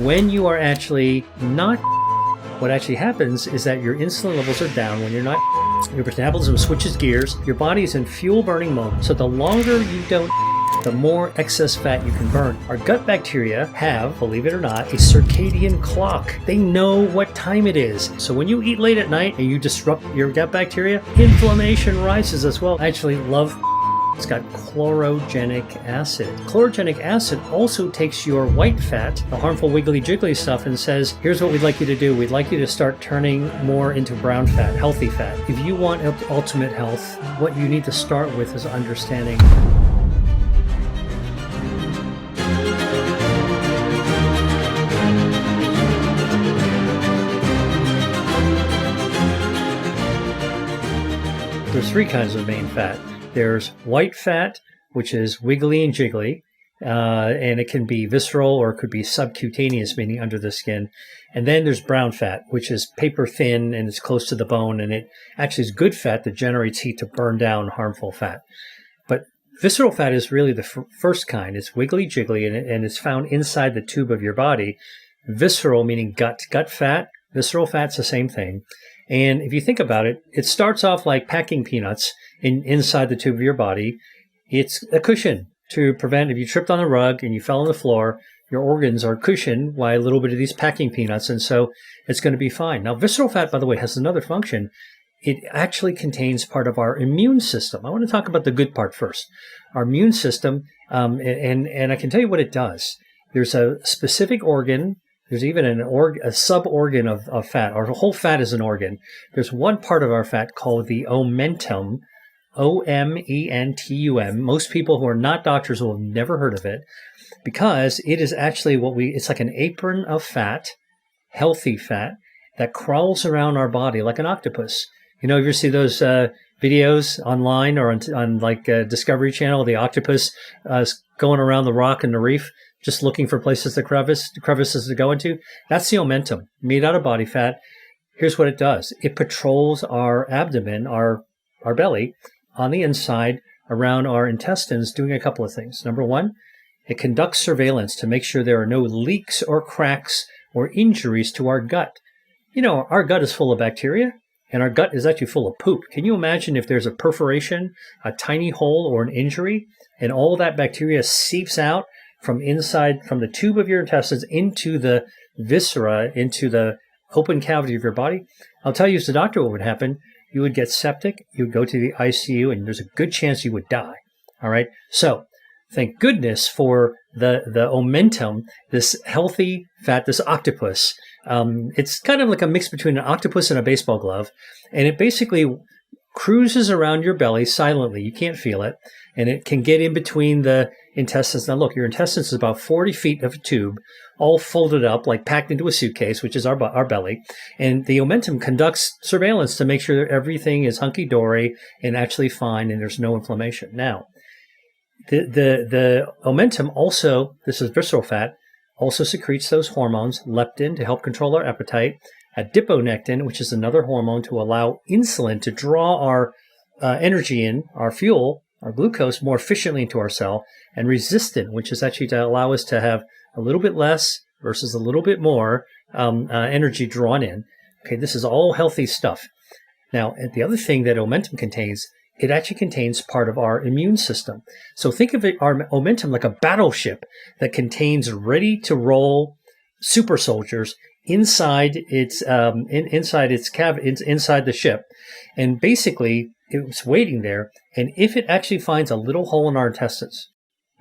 when you are actually not, what actually happens is that your insulin levels are down when you're not. Your metabolism switches gears. Your body is in fuel burning mode. So the longer you don't, the more excess fat you can burn. Our gut bacteria have, believe it or not, a circadian clock. They know what time it is. So when you eat late at night and you disrupt your gut bacteria, inflammation rises as well. I actually love it's got chlorogenic acid. Chlorogenic acid also takes your white fat, the harmful wiggly jiggly stuff, and says, here's what we'd like you to do. We'd like you to start turning more into brown fat, healthy fat. If you want ultimate health, what you need to start with is understanding there's three kinds of main fat. There's white fat, which is wiggly and jiggly, and it can be visceral or it could be subcutaneous, meaning under the skin. And then there's brown fat, which is paper thin and it's close to the bone, and it actually is good fat that generates heat to burn down harmful fat. But visceral fat is really the first kind. It's wiggly jiggly, and it's found inside the tube of your body. Visceral, meaning gut fat. Visceral fat's the same thing. And if you think about it, it starts off like packing peanuts inside the tube of your body. It's a cushion to prevent if you tripped on the rug and you fell on the floor, your organs are cushioned by a little bit of these packing peanuts, and so it's going to be fine. Now, visceral fat, by the way, has another function. It actually contains part of our immune system. I want to talk about the good part first. Our immune system, and I can tell you what it does. There's a specific organ. There's even a sub-organ of fat. Our whole fat is an organ. There's one part of our fat called the omentum, O-M-E-N-T-U-M. Most people who are not doctors will have never heard of it because it is actually it's like an apron of fat, healthy fat, that crawls around our body like an octopus. You know, if you see those videos online or on like Discovery Channel, the octopus going around the rock and the reef, just looking for places crevices to go into. That's the omentum, made out of body fat. Here's what it does. It patrols our abdomen, our belly, on the inside, around our intestines, doing a couple of things. Number one, it conducts surveillance to make sure there are no leaks or cracks or injuries to our gut. You know, our gut is full of bacteria, and our gut is actually full of poop. Can you imagine if there's a perforation, a tiny hole, or an injury, and all that bacteria seeps out from the tube of your intestines into the viscera, into the open cavity of your body? I'll tell you as a doctor what would happen. You would get septic, you would go to the ICU, and there's a good chance you would die. All right? So thank goodness for the omentum, this healthy fat, this octopus. It's kind of like a mix between an octopus and a baseball glove, and it basically cruises around your belly silently. You can't feel it, and it can get in between the intestines. Now look, your intestines is about 40 feet of a tube, all folded up, like packed into a suitcase, which is our belly. And the omentum conducts surveillance to make sure that everything is hunky-dory and actually fine and there's no inflammation. Now, the omentum also, this is visceral fat, also secretes those hormones, leptin to help control our appetite, adiponectin, which is another hormone to allow insulin to draw our energy in, our fuel, our glucose, more efficiently into our cell, and resistant, which is actually to allow us to have a little bit less versus a little bit more energy drawn in. Okay, this is all healthy stuff. Now, the other thing that omentum contains, it actually contains part of our immune system. So think of our omentum like a battleship that contains ready-to-roll super soldiers inside inside the ship, and basically it's waiting there. And if it actually finds a little hole in our intestines,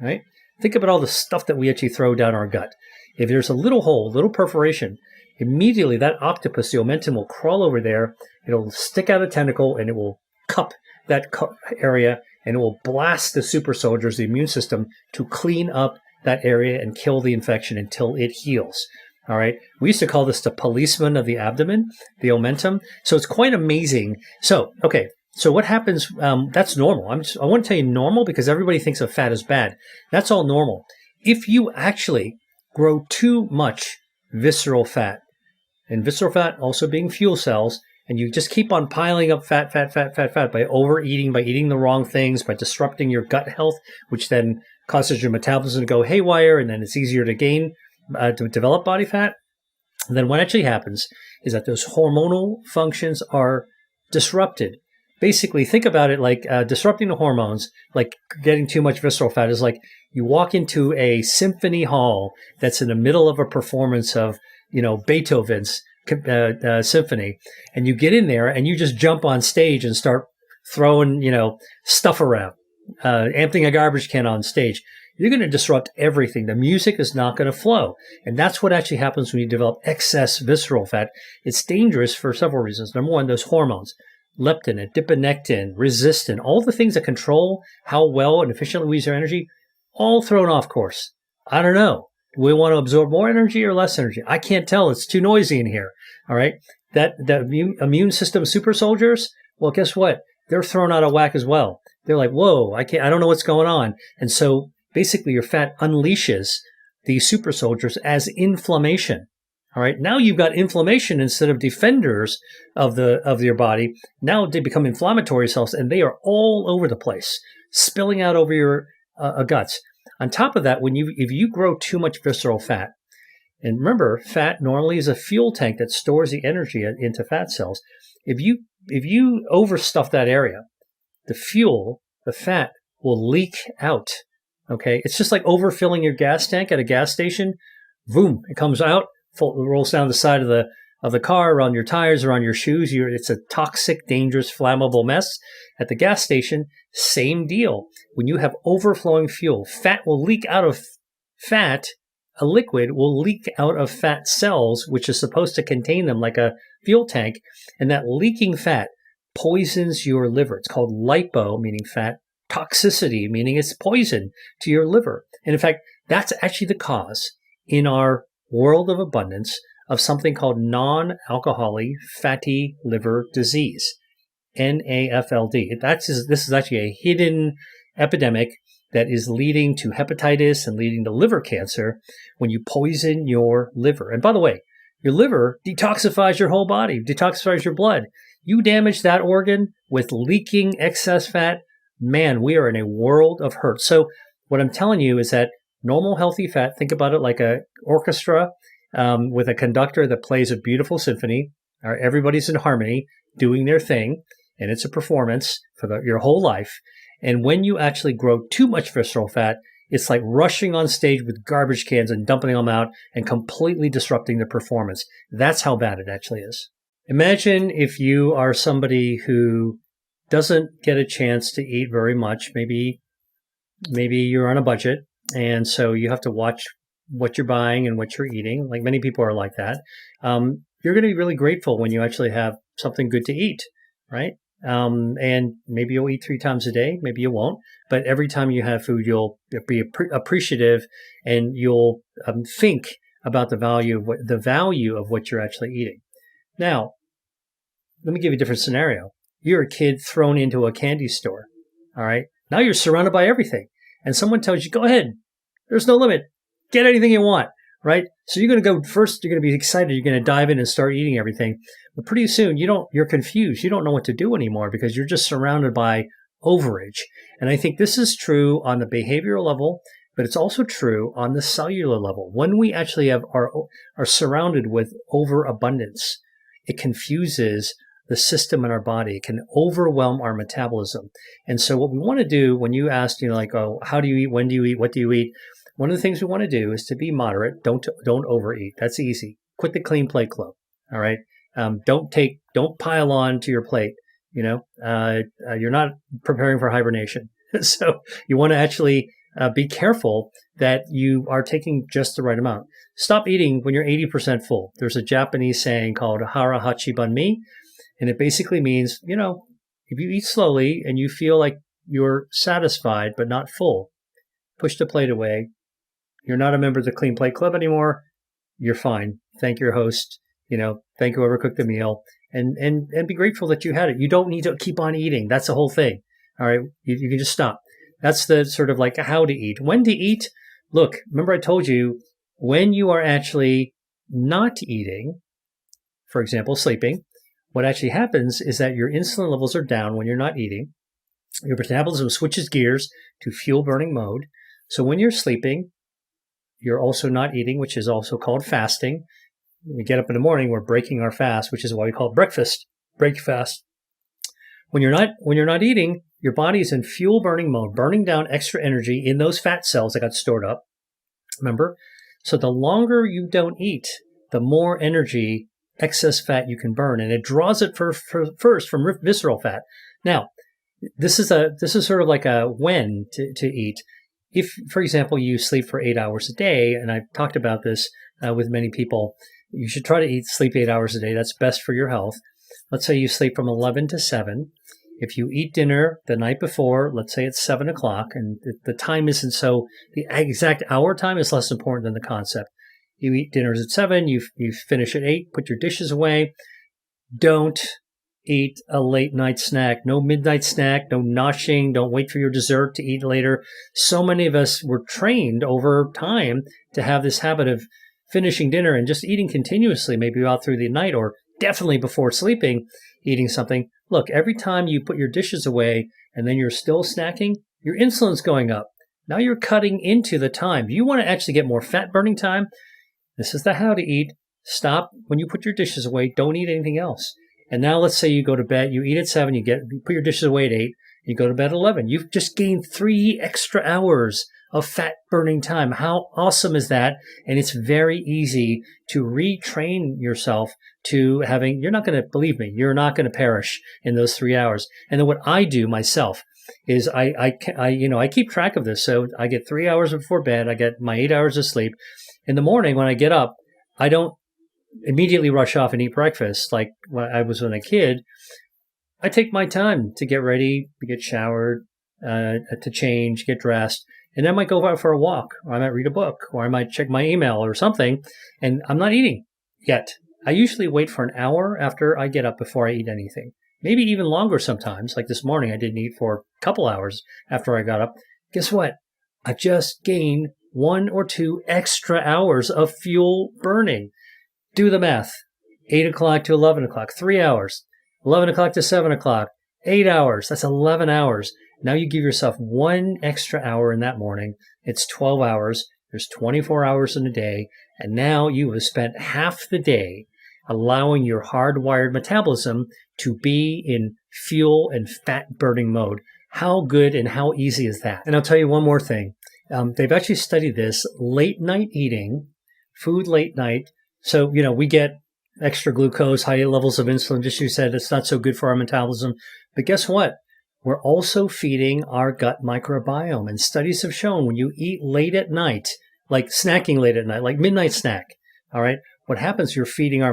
right? Think about all the stuff that we actually throw down our gut. If there's a little hole, a little perforation, immediately that octopus, the omentum, will crawl over there. It'll stick out a tentacle and it will cup that area, and it will blast the super soldiers, the immune system, to clean up that area and kill the infection until it heals. All right. We used to call this the policeman of the abdomen, the omentum. So it's quite amazing. So, okay. So what happens? That's normal. I want to tell you normal because everybody thinks of fat as bad. That's all normal. If you actually grow too much visceral fat, and visceral fat also being fuel cells, and you just keep on piling up fat by overeating, by eating the wrong things, by disrupting your gut health, which then causes your metabolism to go haywire, and then it's easier to gain to develop body fat, then what actually happens is that those hormonal functions are disrupted. Basically, think about it like disrupting the hormones, like getting too much visceral fat is like you walk into a symphony hall that's in the middle of a performance of, Beethoven's symphony, and you get in there and you just jump on stage and start throwing, stuff around, emptying a garbage can on stage. You're going to disrupt everything. The music is not going to flow. And that's what actually happens when you develop excess visceral fat. It's dangerous for several reasons. Number one, those hormones, leptin, adiponectin, resistin, all the things that control how well and efficiently we use our energy, all thrown off course. I don't know. Do we want to absorb more energy or less energy? I can't tell. It's too noisy in here. All right. That immune system super soldiers, well, guess what? They're thrown out of whack as well. They're like, whoa, I don't know what's going on. And so basically your fat unleashes these super soldiers as inflammation. All right. Now you've got inflammation instead of defenders of your body. Now they become inflammatory cells, and they are all over the place, spilling out over your guts. On top of that, if you grow too much visceral fat, and remember, fat normally is a fuel tank that stores the energy into fat cells. If you overstuff that area, the fat will leak out. Okay, it's just like overfilling your gas tank at a gas station. Boom, it comes out, rolls down the side of the car, around your tires, around your shoes. It's a toxic, dangerous, flammable mess. At the gas station, same deal. When you have overflowing fuel, fat will leak out of fat. A liquid will leak out of fat cells, which is supposed to contain them like a fuel tank. And that leaking fat poisons your liver. It's called lipo, meaning fat. Toxicity, meaning it's poison to your liver. And in fact, that's actually the cause in our world of abundance of something called non-alcoholic fatty liver disease, NAFLD. This is actually a hidden epidemic that is leading to hepatitis and leading to liver cancer when you poison your liver. And by the way, your liver detoxifies your whole body, detoxifies your blood. You damage that organ with leaking excess fat, man, we are in a world of hurt. So what I'm telling you is that normal healthy fat, think about it like an orchestra with a conductor that plays a beautiful symphony. Everybody's in harmony doing their thing, and it's a performance for your whole life. And when you actually grow too much visceral fat, it's like rushing on stage with garbage cans and dumping them out and completely disrupting the performance. That's how bad it actually is. Imagine if you are somebody who doesn't get a chance to eat very much. Maybe you're on a budget, and so you have to watch what you're buying and what you're eating. Like many people are like that. You're going to be really grateful when you actually have something good to eat, right? And maybe you'll eat 3 times a day. Maybe you won't. But every time you have food, you'll be appreciative, and you'll think about the value of what you're actually eating. Now, let me give you a different scenario. You're a kid thrown into a candy store, all right? Now you're surrounded by everything, and someone tells you, go ahead, there's no limit, get anything you want, right? So you're going to go first, you're going to be excited, you're going to dive in and start eating everything. But pretty soon, you're confused. You don't know what to do anymore because you're just surrounded by overage. And I think this is true on the behavioral level, but it's also true on the cellular level. When we actually are surrounded with overabundance, it confuses the system in our body. It can overwhelm our metabolism. And so what we want to do when you ask, oh, how do you eat? When do you eat? What do you eat? One of the things we want to do is to be moderate. Don't overeat. That's easy. Quit the clean plate club. All right. Don't pile on to your plate. You're not preparing for hibernation. So you want to actually be careful that you are taking just the right amount. Stop eating when you're 80% full. There's a Japanese saying called hara hachi banmi. And it basically means, if you eat slowly and you feel like you're satisfied but not full, push the plate away. You're not a member of the Clean Plate Club anymore. You're fine. Thank your host. Thank whoever cooked the meal, and be grateful that you had it. You don't need to keep on eating. That's the whole thing. All right. You can just stop. That's the sort of like how to eat. When to eat. Look, remember I told you when you are actually not eating, for example, sleeping, what actually happens is that your insulin levels are down when you're not eating. Your metabolism switches gears to fuel burning mode. So when you're sleeping, you're also not eating, which is also called fasting. We get up in the morning, we're breaking our fast, which is why we call it breakfast, break fast. When you're not eating, your body's in fuel burning mode, burning down extra energy in those fat cells that got stored up. Remember? So the longer you don't eat, the more energy, excess fat you can burn, and it draws it first from visceral fat. Now, this is sort of like a when to eat. If, for example, you sleep for 8 hours a day, and I've talked about this with many people, you should try to sleep 8 hours a day. That's best for your health. Let's say you sleep from 11 to 7. If you eat dinner the night before, let's say it's 7 o'clock, and the time isn't so, the exact hour time is less important than the concept. You eat dinners at 7, you finish at 8, put your dishes away. Don't eat a late night snack. No midnight snack, no noshing. Don't wait for your dessert to eat later. So many of us were trained over time to have this habit of finishing dinner and just eating continuously, maybe out through the night or definitely before sleeping, eating something. Look, every time you put your dishes away and then you're still snacking, your insulin's going up. Now you're cutting into the time. Do you want to actually get more fat burning time? This is the how to eat. Stop when you put your dishes away. Don't eat anything else. And now let's say you go to bed, you eat at 7, you put your dishes away at 8, you go to bed at 11. You've just gained 3 extra hours of fat burning time. How awesome is that? And it's very easy to retrain yourself to having, you're not going to, believe me, you're not going to perish in those 3 hours. And then what I do myself is I keep track of this. So I get 3 hours before bed. I get my 8 hours of sleep. In the morning when I get up, I don't immediately rush off and eat breakfast like when I was a kid. I take my time to get ready, to get showered, to change, get dressed, and then I might go out for a walk, or I might read a book, or I might check my email or something, and I'm not eating yet. I usually wait for an hour after I get up before I eat anything. Maybe even longer sometimes. Like this morning, I didn't eat for a couple hours after I got up. Guess what? I just gained 1 or 2 extra hours of fuel burning. Do the math. 8 o'clock to 11 o'clock, 3 hours. 11 o'clock to 7 o'clock, 8 hours. That's 11 hours. Now you give yourself 1 extra hour in that morning. It's 12 hours. There's 24 hours in a day. And now you have spent half the day allowing your hardwired metabolism to be in fuel and fat burning mode. How good and how easy is that? And I'll tell you one more thing. They've actually studied this. Late night eating, food late night. So, we get extra glucose, high levels of insulin. Just as you said, it's not so good for our metabolism. But guess what? We're also feeding our gut microbiome. And studies have shown when you eat late at night, like snacking late at night, like midnight snack, all right, what happens, you're feeding our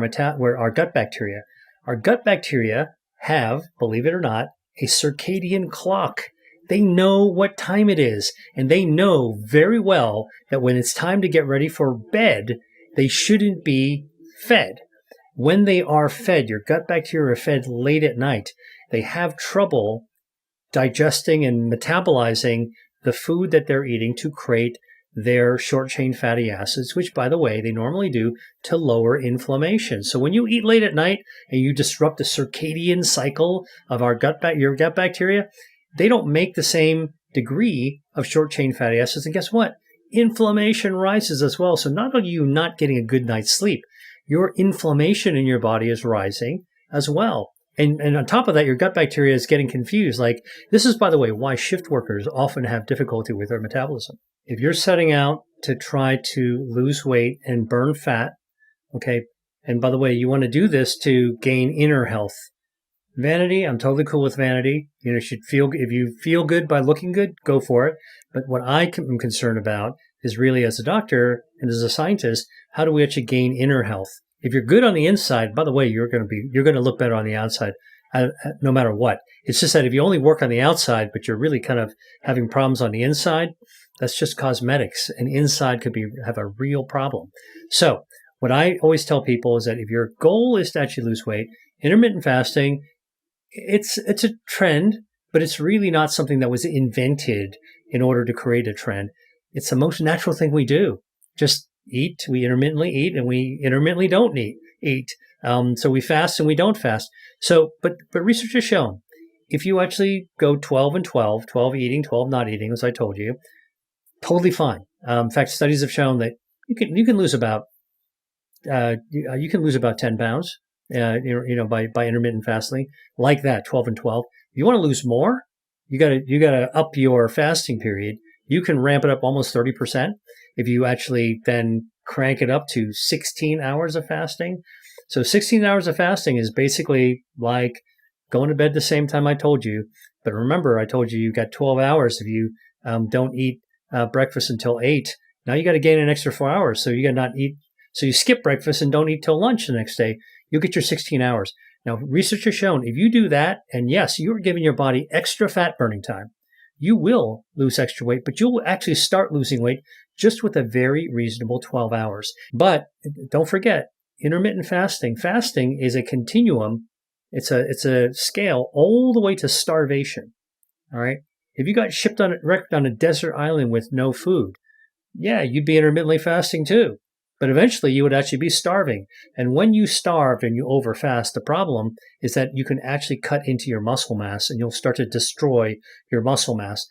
gut bacteria. Our gut bacteria have, believe it or not, a circadian clock. They know what time it is, and they know very well that when it's time to get ready for bed, they shouldn't be fed. When they are fed, your gut bacteria are fed late at night, they have trouble digesting and metabolizing the food that they're eating to create their short-chain fatty acids, which, by the way, they normally do to lower inflammation. So when you eat late at night and you disrupt the circadian cycle of your gut bacteria, they don't make the same degree of short-chain fatty acids. And guess what? Inflammation rises as well. So not only are you not getting a good night's sleep, your inflammation in your body is rising as well. And on top of that, your gut bacteria is getting confused. Like, this is, by the way, why shift workers often have difficulty with their metabolism. If you're setting out to try to lose weight and burn fat, okay, and by the way, you want to do this to gain inner health. Vanity, I'm totally cool with vanity. If you feel good by looking good, go for it. But what I am concerned about is really, as a doctor and as a scientist, how do we actually gain inner health? If you're good on the inside, by the way, you're going to look better on the outside, no matter what. It's just that if you only work on the outside, but you're really kind of having problems on the inside, that's just cosmetics. And inside could have a real problem. So what I always tell people is that if your goal is to actually lose weight, intermittent fasting, it's a trend, but it's really not something that was invented in order to create a trend. It's the most natural thing we do. Just eat. We intermittently eat, and we intermittently don't eat. So we fast and we don't fast. So, but research has shown if you actually go 12 and 12, 12 eating, 12 not eating, as I told you, totally fine. In fact, studies have shown that you can lose about 10 pounds, by intermittent fasting, like that, 12 and 12. If you want to lose more, you gotta up your fasting period. You can ramp it up almost 30% if you actually then crank it up to 16 hours of fasting. So 16 hours of fasting is basically like going to bed the same time I told you. But remember, I told you got 12 hours if you don't eat breakfast until 8. Now you got to gain an extra 4 hours. So you got to not eat. So you skip breakfast and don't eat till lunch the next day. You'll get your 16 hours. Now, research has shown if you do that, and yes, you are giving your body extra fat burning time, you will lose extra weight, but you'll actually start losing weight just with a very reasonable 12 hours. But don't forget, intermittent fasting. Fasting is a continuum. It's a scale all the way to starvation. All right. If you got wrecked on a desert island with no food, yeah, you'd be intermittently fasting too. But eventually you would actually be starving. And when you starve and you overfast, the problem is that you can actually cut into your muscle mass and you'll start to destroy your muscle mass.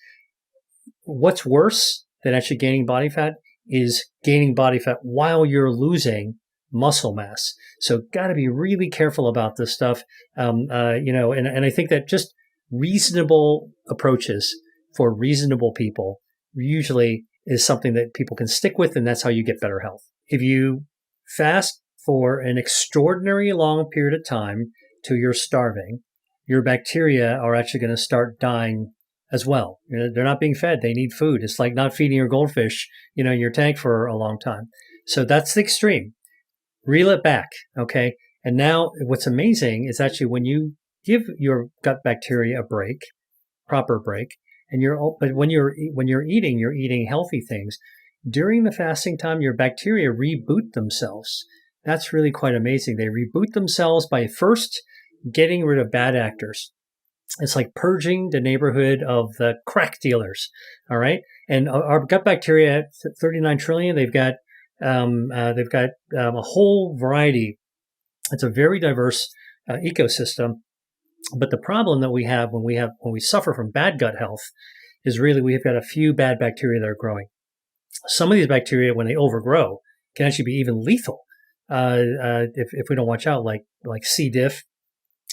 What's worse than actually gaining body fat is gaining body fat while you're losing muscle mass. So got to be really careful about this stuff. And I think that just reasonable approaches for reasonable people usually is something that people can stick with, and that's how you get better health. If you fast for an extraordinarily long period of time till you're starving, your bacteria are actually going to start dying as well. They're not being fed. They need food. It's like not feeding your goldfish, in your tank for a long time. So that's the extreme. Reel it back, okay? And now what's amazing is actually when you give your gut bacteria a break, proper break, but when you're eating, you're eating healthy things. During the fasting time, your bacteria reboot themselves. That's really quite amazing. They reboot themselves by first getting rid of bad actors. It's like purging the neighborhood of the crack dealers. All right. And our gut bacteria, 39 trillion, they've got a whole variety. It's a very diverse ecosystem. But the problem that we have when we suffer from bad gut health is really we've got a few bad bacteria that are growing. Some of these bacteria, when they overgrow, can actually be even lethal if we don't watch out, like C. diff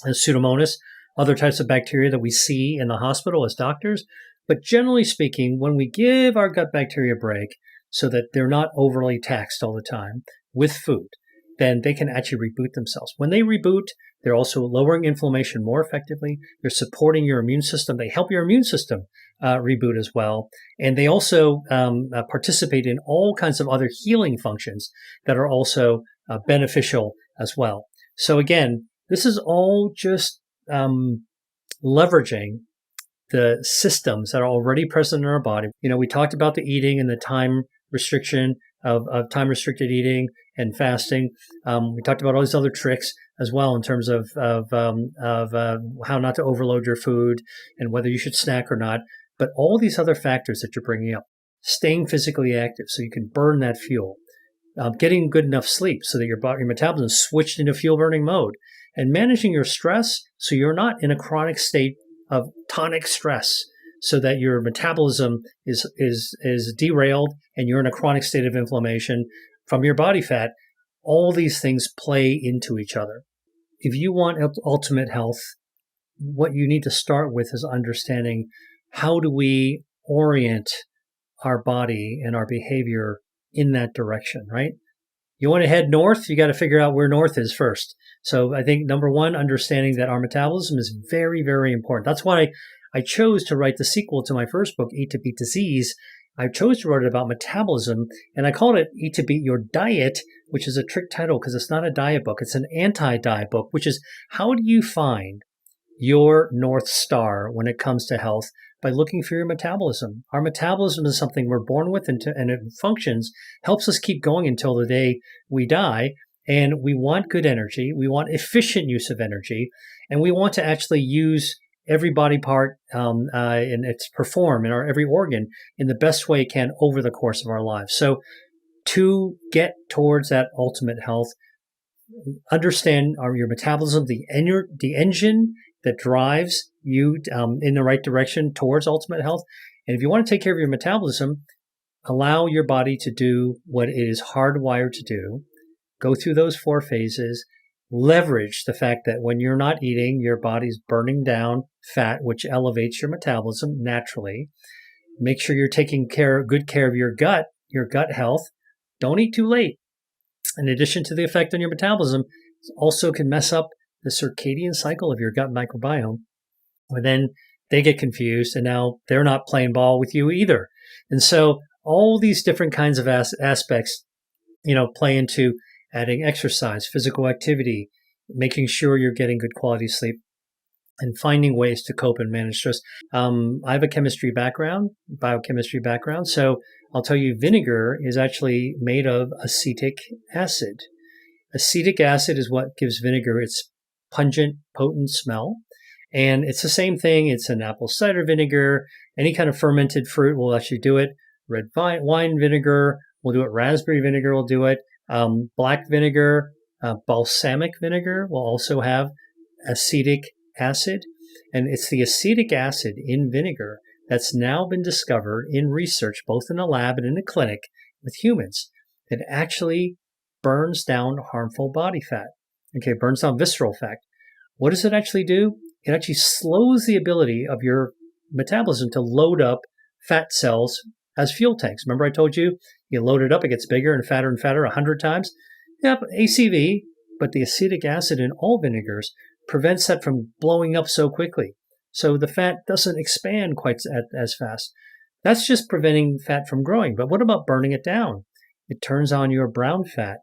and Pseudomonas, other types of bacteria that we see in the hospital as doctors. But generally speaking, when we give our gut bacteria a break so that they're not overly taxed all the time with food, then they can actually reboot themselves. When they reboot, they're also lowering inflammation more effectively. They're supporting your immune system. They help your immune system reboot as well. And they also participate in all kinds of other healing functions that are also beneficial as well. So again, this is all just leveraging the systems that are already present in our body. We talked about the eating and the time restriction of time restricted eating and fasting. We talked about all these other tricks as well in terms of how not to overload your food and whether you should snack or not. But all these other factors that you're bringing up, staying physically active so you can burn that fuel, getting good enough sleep so that your metabolism is switched into fuel burning mode, and managing your stress so you're not in a chronic state of tonic stress, so that your metabolism is derailed and you're in a chronic state of inflammation from your body fat. All these things play into each other. If you want ultimate health, what you need to start with is understanding how do we orient our body and our behavior in that direction, right? You want to head north, you got to figure out where north is first. So I think number one, understanding that our metabolism is very, very important. That's why I chose to write the sequel to my first book, Eat to Beat Disease. I chose to write about metabolism, and I called it Eat to Beat Your Diet, which is a trick title because it's not a diet book. It's an anti-diet book, which is how do you find your North Star when it comes to health by looking for your metabolism. Our metabolism is something we're born with and it functions, helps us keep going until the day we die. And we want good energy. We want efficient use of energy. And we want to actually use every body part and its perform in our every organ in the best way it can over the course of our lives. So to get towards that ultimate health, understand your metabolism, the engine that drives you in the right direction towards ultimate health. And if you want to take care of your metabolism, allow your body to do what it is hardwired to do, go through those 4 phases, leverage the fact that when you're not eating, your body's burning down fat, which elevates your metabolism naturally. Make sure you're taking good care of your gut health. Don't eat too late. In addition to the effect on your metabolism, it also can mess up the circadian cycle of your gut microbiome. And then they get confused, and now they're not playing ball with you either. And so all these different kinds of aspects, play into adding exercise, physical activity, making sure you're getting good quality sleep, and finding ways to cope and manage stress. I have a biochemistry background. So I'll tell you, vinegar is actually made of acetic acid. Acetic acid is what gives vinegar its pungent, potent smell. And it's the same thing. It's an apple cider vinegar. Any kind of fermented fruit will actually do it. Red wine vinegar will do it. Raspberry vinegar will do it. Black vinegar, balsamic vinegar will also have acetic acid. And it's the acetic acid in vinegar that's now been discovered in research, both in a lab and in a clinic with humans, that actually burns down harmful body fat. Okay, burns down visceral fat. What does it actually do? It actually slows the ability of your metabolism to load up fat cells as fuel tanks. Remember I told you, you load it up, it gets bigger and fatter 100 times? Yep, ACV, but the acetic acid in all vinegars prevents that from blowing up so quickly. So the fat doesn't expand quite as fast. That's just preventing fat from growing. But what about burning it down? It turns on your brown fat.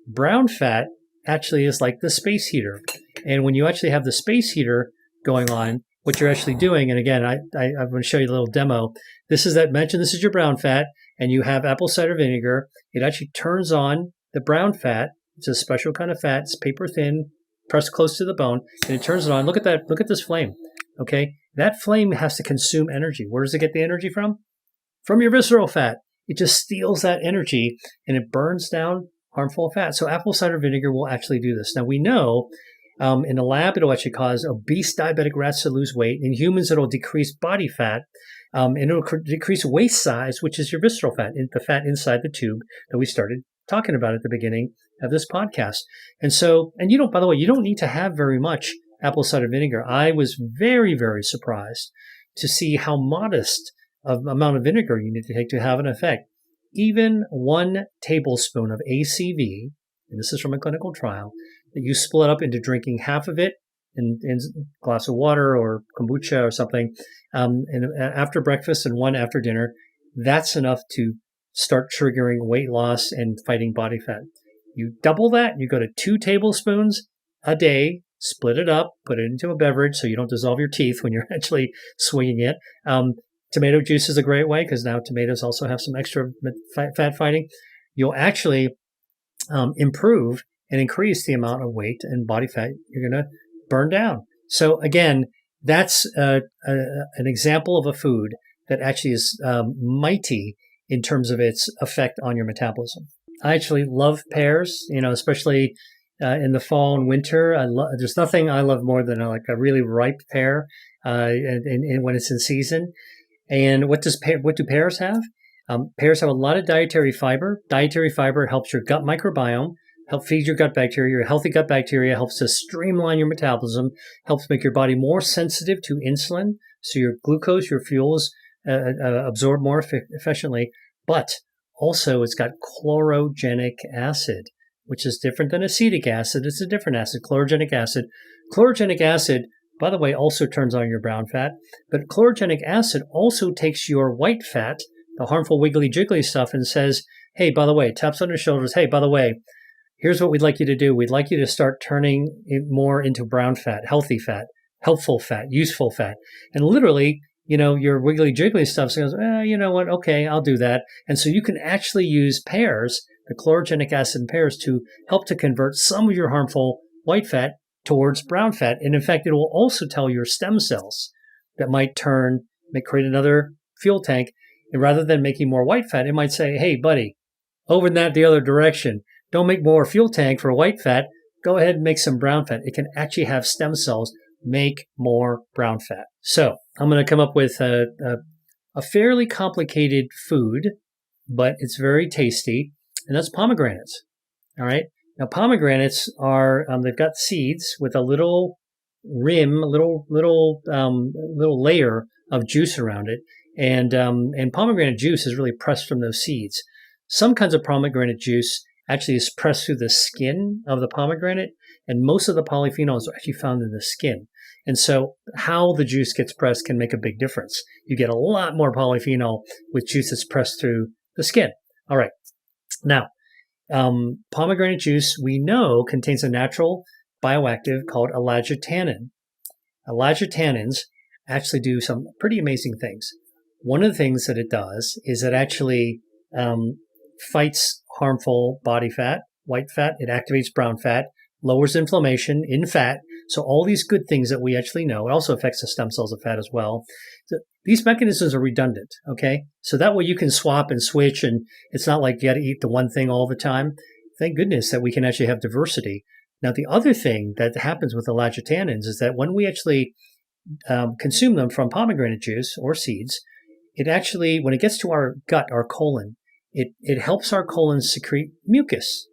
Brown fat actually is like the space heater. And when you actually have the space heater going on, what you're actually doing, and again, I'm going to show you a little demo. This is your brown fat, and you have apple cider vinegar. It actually turns on the brown fat. It's a special kind of fat. It's paper thin, pressed close to the bone, and it turns it on. Look at that. Look at this flame. Okay. That flame has to consume energy. Where does it get the energy from? From your visceral fat. It just steals that energy and it burns down harmful fat. So apple cider vinegar will actually do this. Now we know in the lab, it'll actually cause obese diabetic rats to lose weight. In humans, it'll decrease body fat, and it'll decrease waist size, which is your visceral fat, the fat inside the tube that we started talking about at the beginning of this podcast. And so, by the way, you don't need to have very much apple cider vinegar. I was very, very surprised to see how modest of amount of vinegar you need to take to have an effect. Even 1 tablespoon of ACV, and this is from a clinical trial, that you split up into drinking half of it in a glass of water or kombucha or something, and after breakfast and 1 after dinner, that's enough to start triggering weight loss and fighting body fat. You double that, you go to 2 tablespoons a day, split it up, put it into a beverage so you don't dissolve your teeth when you're actually swinging it. Tomato juice is a great way because now tomatoes also have some extra fat fighting. You'll actually improve and increase the amount of weight and body fat you're going to burn down. So again, that's an example of a food that actually is mighty in terms of its effect on your metabolism. I actually love pears, especially in the fall and winter. There's nothing I love more than a really ripe pear and when it's in season. And what do pears have? Pears have a lot of dietary fiber. Dietary fiber helps your gut microbiome, help feed your gut bacteria. Your healthy gut bacteria helps to streamline your metabolism, helps make your body more sensitive to insulin, so your glucose, your fuels, absorb more efficiently. But also, it's got chlorogenic acid, which is different than acetic acid. It's a different acid, chlorogenic acid. Chlorogenic acid, by the way, also turns on your brown fat, but chlorogenic acid also takes your white fat, the harmful wiggly jiggly stuff, and says, hey, by the way, taps on your shoulders, hey, by the way, here's what we'd like you to do. We'd like you to start turning it more into brown fat, healthy fat, helpful fat, useful fat. And literally, your wiggly jiggly stuff says, you know what, okay, I'll do that. And so you can actually use pears, the chlorogenic acid in pears, to help to convert some of your harmful white fat towards brown fat. And in fact, it will also tell your stem cells that might create another fuel tank. And rather than making more white fat, it might say, hey, buddy, over in the other direction, don't make more fuel tank for white fat. Go ahead and make some brown fat. It can actually have stem cells make more brown fat. So I'm going to come up with a fairly complicated food but it's very tasty, and that's pomegranates. All right. Now pomegranates are they've got seeds with a little rim, little layer of juice around it, and pomegranate juice is really pressed from those seeds. Some kinds of pomegranate juice actually is pressed through the skin of the pomegranate, and most of the polyphenols are actually found in the skin. And so how the juice gets pressed can make a big difference. You get a lot more polyphenol with juice that's pressed through the skin. All right. Now, pomegranate juice, we know, contains a natural bioactive called elagitonin. Elagitannins actually do some pretty amazing things. One of the things that it does is it actually fights harmful body fat, white fat. It activates brown fat, lowers inflammation in fat. So all these good things that we actually know. It also affects the stem cells of fat as well. So these mechanisms are redundant, okay? So that way you can swap and switch, and it's not like you got to eat the one thing all the time. Thank goodness that we can actually have diversity. Now, the other thing that happens with elagitannins is that when we actually consume them from pomegranate juice or seeds, it actually, when it gets to our gut, our colon, it helps our colon secrete mucus.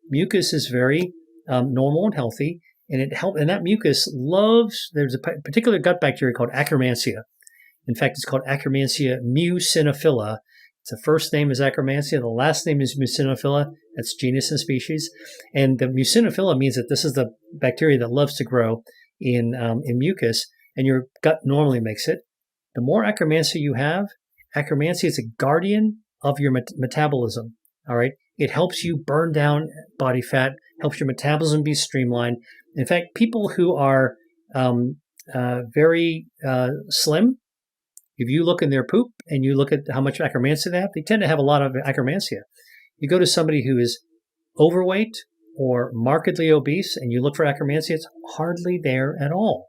Mucus is very normal and healthy, and that mucus loves. There's a particular gut bacteria called Akkermansia. In fact, it's called Akkermansia mucinophila. The first name is Akkermansia. The last name is mucinophila. That's genus and species. And the mucinophila means that this is the bacteria that loves to grow in mucus, and your gut normally makes it. The more Akkermansia you have, Akkermansia is a guardian of your metabolism. All right. It helps you burn down body fat, helps your metabolism be streamlined. In fact, people who are very slim, if you look in their poop and you look at how much Akkermansia they tend to have a lot of Akkermansia. You go to somebody who is overweight or markedly obese and you look for Akkermansia, it's hardly there at all.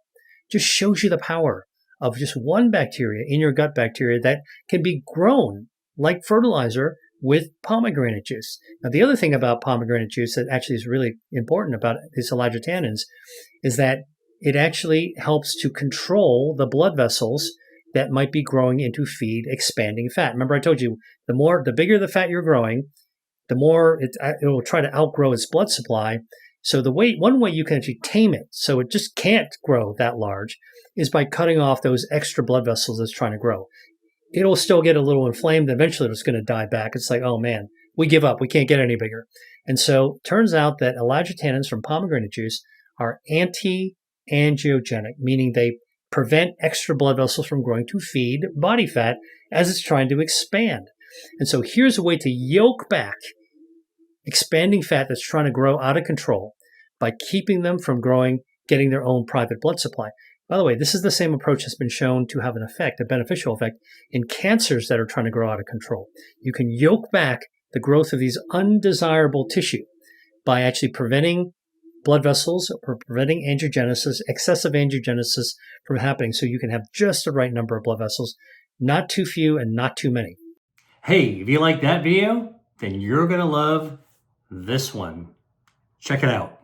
Just shows you the power of just one bacteria in your gut bacteria that can be grown like fertilizer with pomegranate juice. Now, the other thing about pomegranate juice that actually is really important about these elagitannins is that it actually helps to control the blood vessels that might be growing into feed expanding fat. Remember, I told you the bigger the fat you're growing, the more it will try to outgrow its blood supply. So one way you can actually tame it, so it just can't grow that large, is by cutting off those extra blood vessels that's trying to grow. It'll still get a little inflamed. Eventually, it's going to die back. It's like, oh man, we give up. We can't get any bigger. And so it turns out that elagitannins from pomegranate juice are anti-angiogenic, meaning they prevent extra blood vessels from growing to feed body fat as it's trying to expand. And so here's a way to yoke back expanding fat that's trying to grow out of control by keeping them from growing, getting their own private blood supply. By the way, this is the same approach that's been shown to have an effect, a beneficial effect, in cancers that are trying to grow out of control. You can yoke back the growth of these undesirable tissue by actually preventing blood vessels or preventing angiogenesis, excessive angiogenesis from happening, so you can have just the right number of blood vessels, not too few and not too many. Hey, if you like that video, then you're going to love this one. Check it out.